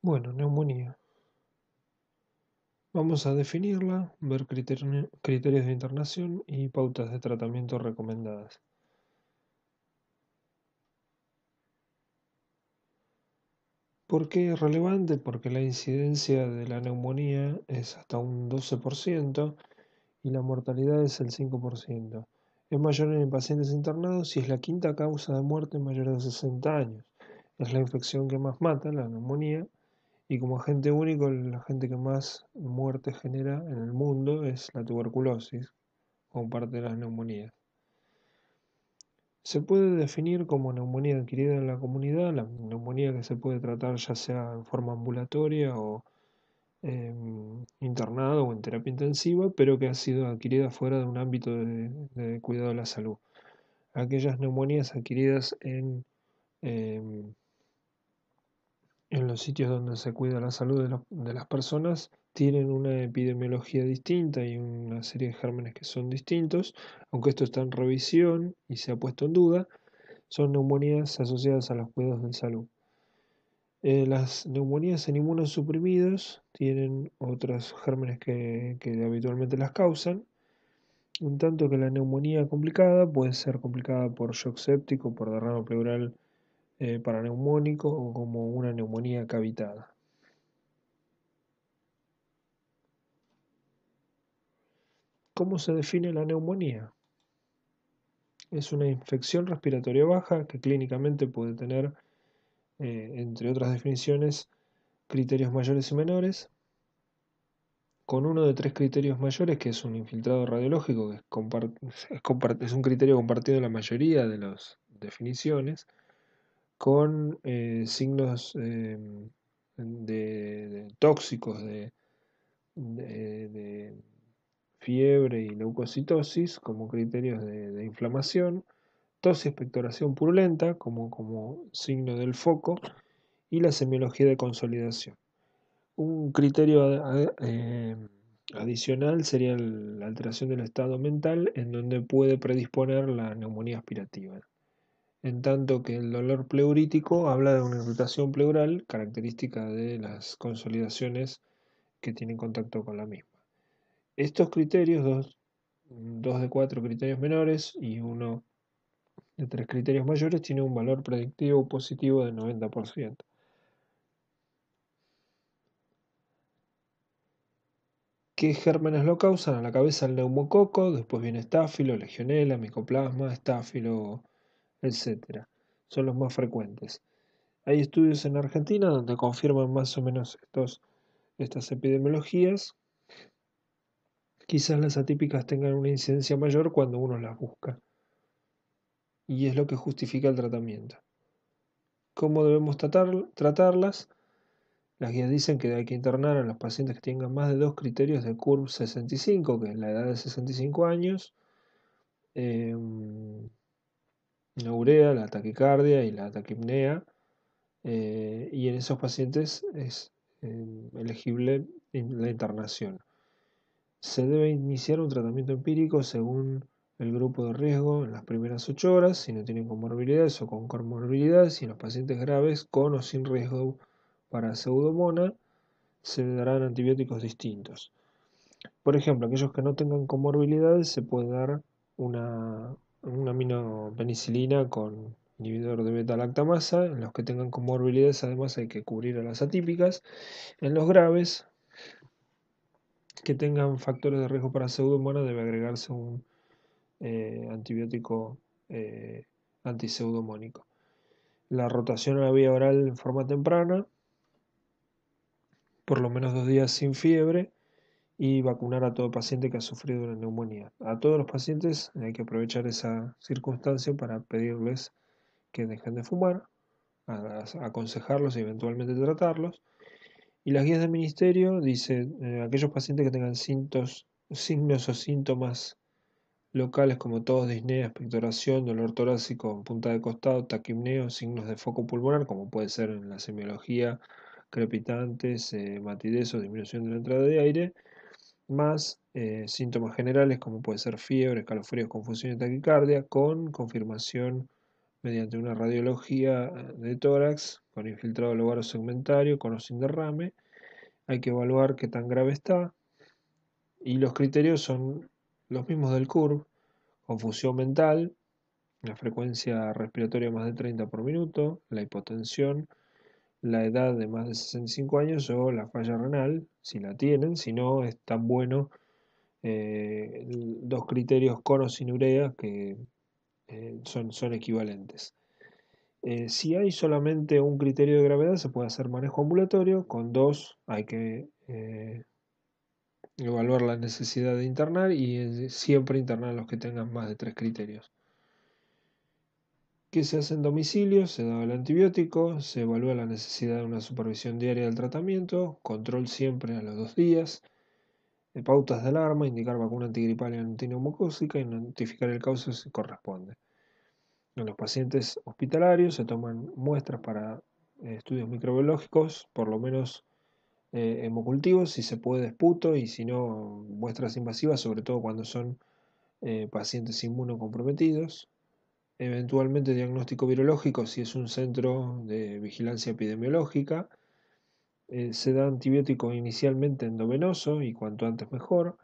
Bueno, neumonía. Vamos a definirla, ver criterios de internación y pautas de tratamiento recomendadas. ¿Por qué es relevante? Porque la incidencia de la neumonía es hasta un 12% y la mortalidad es el 5%. Es mayor en pacientes internados y es la quinta causa de muerte en mayores de 60 años. Es la infección que más mata, la neumonía, y como agente único, la agente que más muerte genera en el mundo es la tuberculosis, como parte de las neumonías. Se puede definir como neumonía adquirida en la comunidad, la neumonía que se puede tratar ya sea en forma ambulatoria o internado o en terapia intensiva, pero que ha sido adquirida fuera de un ámbito de cuidado de la salud. Aquellas neumonías adquiridas em, en los sitios donde se cuida la salud de las personas tienen una epidemiología distinta y una serie de gérmenes que son distintos, aunque esto está en revisión y se ha puesto en duda, son neumonías asociadas a los cuidados de salud. Las neumonías en inmunosuprimidos tienen otros gérmenes que habitualmente las causan, un tanto que la neumonía complicada puede ser complicada por shock séptico, por derrame pleural paraneumónico o como una neumonía cavitada. ¿Cómo se define la neumonía? Es una infección respiratoria baja que clínicamente puede tener, entre otras definiciones, criterios mayores y menores, con uno de tres criterios mayores, que es un infiltrado radiológico, que es un criterio compartido en la mayoría de las definiciones, con signos tóxicos de fiebre y leucocitosis como criterios de inflamación, tos y expectoración purulenta como signo del foco y la semiología de consolidación. Un criterio adicional sería la alteración del estado mental en donde puede predisponer la neumonía aspirativa. En tanto que el dolor pleurítico habla de una irritación pleural característica de las consolidaciones que tienen contacto con la misma. Estos criterios, dos de cuatro criterios menores y uno de tres criterios mayores, tienen un valor predictivo positivo del 90%. ¿Qué gérmenes lo causan? A la cabeza el neumococo, después viene estáfilo, legionela, micoplasma, estáfilo, etc. Son los más frecuentes. Hay estudios en Argentina donde confirman más o menos estas epidemiologías. Quizás las atípicas tengan una incidencia mayor cuando uno las busca. Y es lo que justifica el tratamiento. ¿Cómo debemos tratarlas? Las guías dicen que hay que internar a los pacientes que tengan más de dos criterios de CURB 65, que es la edad de 65 años, la urea, la taquicardia y la taquipnea, y en esos pacientes es elegible la internación. Se debe iniciar un tratamiento empírico según el grupo de riesgo en las primeras 8 horas, si no tienen comorbilidades o con comorbilidades, y en los pacientes graves con o sin riesgo para pseudomonas se darán antibióticos distintos. Por ejemplo, aquellos que no tengan comorbilidades se puede dar una aminopenicilina con inhibidor de beta-lactamasa. En los que tengan comorbilidades además hay que cubrir a las atípicas. En los graves que tengan factores de riesgo para pseudomonas debe agregarse un antibiótico antiseudomónico. La rotación a la vía oral en forma temprana, por lo menos 2 días sin fiebre, y vacunar a todo paciente que ha sufrido una neumonía. A todos los pacientes hay que aprovechar esa circunstancia para pedirles que dejen de fumar, aconsejarlos y eventualmente tratarlos. Y las guías del ministerio dicen aquellos pacientes que tengan signos o síntomas locales como tos, disnea, expectoración, dolor torácico, punta de costado, taquipneo, signos de foco pulmonar, como puede ser en la semiología, crepitantes, matidez o disminución de la entrada de aire, más síntomas generales como puede ser fiebre, escalofríos, confusión y taquicardia, con confirmación mediante una radiología de tórax con infiltrado lobar segmentario con o sin derrame. Hay que evaluar qué tan grave está y los criterios son los mismos del CURV: confusión mental, la frecuencia respiratoria más de 30 por minuto, la hipotensión, la edad de más de 65 años o la falla renal, si la tienen. Si no, es tan bueno dos criterios con o sin urea que son equivalentes. Si hay solamente un criterio de gravedad, se puede hacer manejo ambulatorio. Con dos hay que evaluar la necesidad de internar y siempre internar los que tengan más de tres criterios. ¿Qué se hace en domicilio? Se da el antibiótico, se evalúa la necesidad de una supervisión diaria del tratamiento, control siempre a los 2 días, pautas de alarma, indicar vacuna antigripal y antineumocócica y notificar el caso si corresponde. En los pacientes hospitalarios se toman muestras para estudios microbiológicos, por lo menos hemocultivos, si se puede esputo, y si no, muestras invasivas, sobre todo cuando son pacientes inmunocomprometidos. Eventualmente diagnóstico virológico si es un centro de vigilancia epidemiológica. Se da antibiótico inicialmente endovenoso y cuanto antes mejor.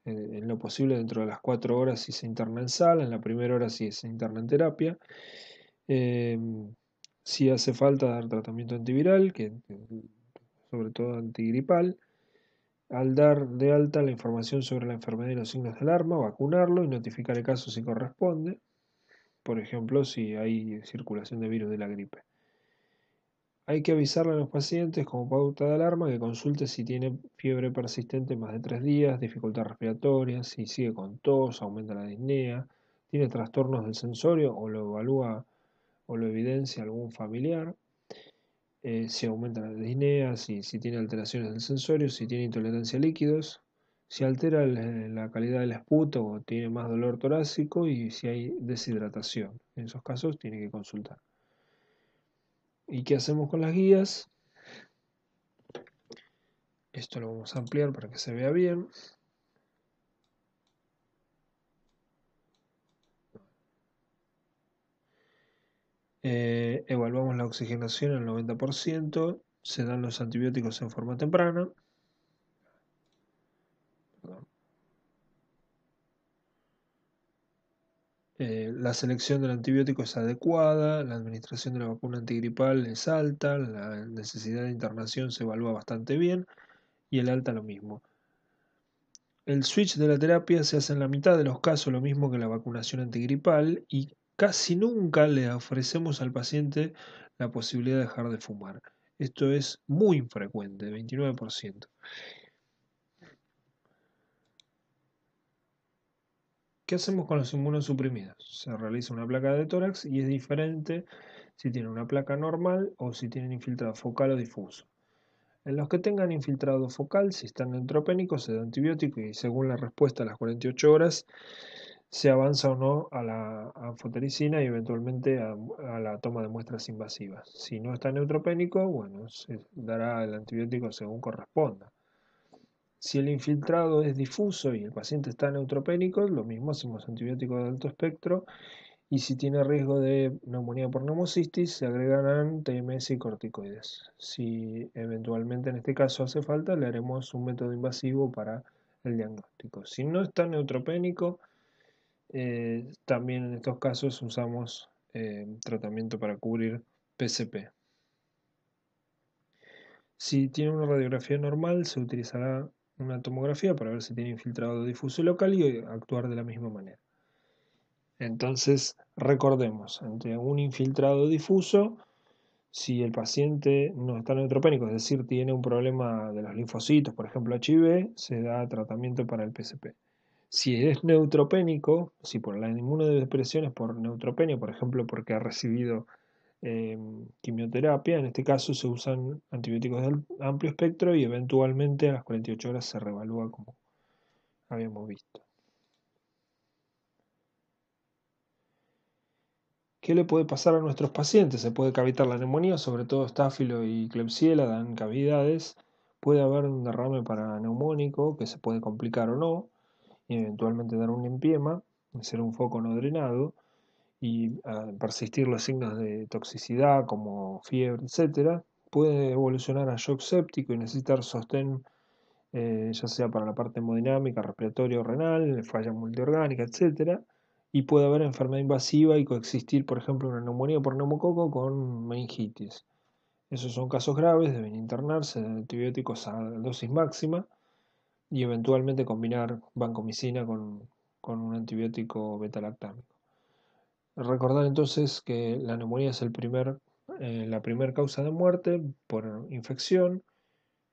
En lo posible dentro de las 4 horas si se interna en sala, en la primera hora si se interna en terapia. Si hace falta dar tratamiento antiviral, sobre todo antigripal. Al dar de alta la información sobre la enfermedad y los signos de alarma, vacunarlo y notificar el caso si corresponde. Por ejemplo, si hay circulación de virus de la gripe. Hay que avisarle a los pacientes como pauta de alarma que consulte si tiene fiebre persistente más de 3 días, dificultad respiratoria, si sigue con tos, aumenta la disnea, tiene trastornos del sensorio o lo evalúa o lo evidencia algún familiar, si aumenta la disnea, si tiene alteraciones del sensorio, si tiene intolerancia a líquidos, si altera la calidad del esputo o tiene más dolor torácico y si hay deshidratación. En esos casos tiene que consultar. ¿Y qué hacemos con las guías? Esto lo vamos a ampliar para que se vea bien. Evaluamos la oxigenación al 90%. Se dan los antibióticos en forma temprana. La selección del antibiótico es adecuada, la administración de la vacuna antigripal es alta, la necesidad de internación se evalúa bastante bien y el alta lo mismo. El switch de la terapia se hace en la mitad de los casos, lo mismo que la vacunación antigripal, y casi nunca le ofrecemos al paciente la posibilidad de dejar de fumar. Esto es muy infrecuente, 29%. ¿Qué hacemos con los inmunosuprimidos? Se realiza una placa de tórax y es diferente si tienen una placa normal o si tienen infiltrado focal o difuso. En los que tengan infiltrado focal, si están neutropénicos, se da antibiótico y según la respuesta a las 48 horas se avanza o no a la anfotericina y eventualmente a la toma de muestras invasivas. Si no está neutropénico, bueno, se dará el antibiótico según corresponda. Si el infiltrado es difuso y el paciente está neutropénico, lo mismo, hacemos antibiótico de alto espectro, y si tiene riesgo de neumonía por neumocistis, se agregarán TMS y corticoides. Si eventualmente en este caso hace falta, le haremos un método invasivo para el diagnóstico. Si no está neutropénico, también en estos casos usamos tratamiento para cubrir PCP. Si tiene una radiografía normal, se utilizará una tomografía para ver si tiene infiltrado difuso y local y actuar de la misma manera. Entonces, recordemos, ante un infiltrado difuso, si el paciente no está neutropénico, es decir, tiene un problema de los linfocitos, por ejemplo HIV, se da tratamiento para el PCP. Si es neutropénico, si por la inmunodepresión es por neutropenia, por ejemplo, porque ha recibido quimioterapia, en este caso se usan antibióticos de amplio espectro y eventualmente a las 48 horas se reevalúa como habíamos visto. ¿Qué le puede pasar a nuestros pacientes? Se puede cavitar la neumonía, sobre todo Staphylo y Klebsiella dan cavidades. Puede haber un derrame paraneumónico que se puede complicar o no, y eventualmente dar un empiema, ser un foco no drenado. y persistir los signos de toxicidad como fiebre, etcétera, puede evolucionar a shock séptico y necesitar sostén, ya sea para la parte hemodinámica, respiratoria o renal, falla multiorgánica, etcétera. Y puede haber enfermedad invasiva y coexistir, por ejemplo, una neumonía por neumococo con meningitis. Esos son casos graves, deben internarse de antibióticos a dosis máxima y eventualmente combinar vancomicina con un antibiótico beta-lactámico. Recordar entonces que la neumonía es la primera causa de muerte por infección.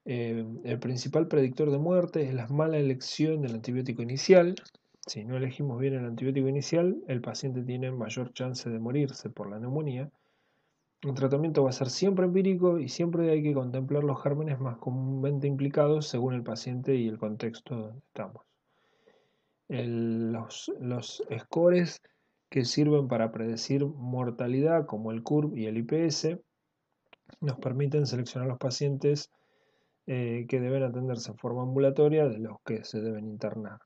El principal predictor de muerte es la mala elección del antibiótico inicial. Si no elegimos bien el antibiótico inicial, el paciente tiene mayor chance de morirse por la neumonía. El tratamiento va a ser siempre empírico y siempre hay que contemplar los gérmenes más comúnmente implicados según el paciente y el contexto donde estamos. Los scores que sirven para predecir mortalidad, como el CURB y el IPS, nos permiten seleccionar los pacientes que deben atenderse en forma ambulatoria de los que se deben internar.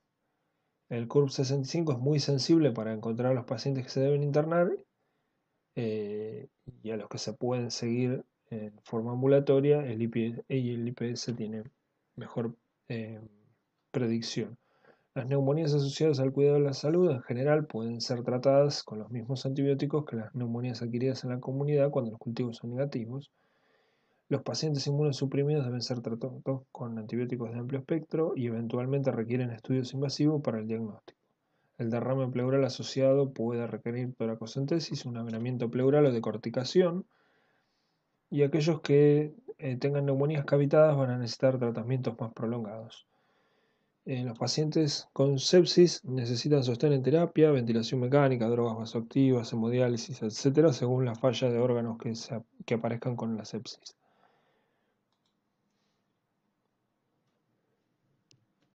El CURB 65 es muy sensible para encontrar a los pacientes que se deben internar y a los que se pueden seguir en forma ambulatoria. El IPS tiene mejor predicción. Las neumonías asociadas al cuidado de la salud en general pueden ser tratadas con los mismos antibióticos que las neumonías adquiridas en la comunidad cuando los cultivos son negativos. Los pacientes inmunosuprimidos deben ser tratados con antibióticos de amplio espectro y eventualmente requieren estudios invasivos para el diagnóstico. El derrame pleural asociado puede requerir toracocentesis, un avenamiento pleural o decorticación, y aquellos que tengan neumonías cavitadas van a necesitar tratamientos más prolongados. Los pacientes con sepsis necesitan sostén en terapia, ventilación mecánica, drogas vasoactivas, hemodiálisis, etc., según la falla de órganos que aparezcan con la sepsis.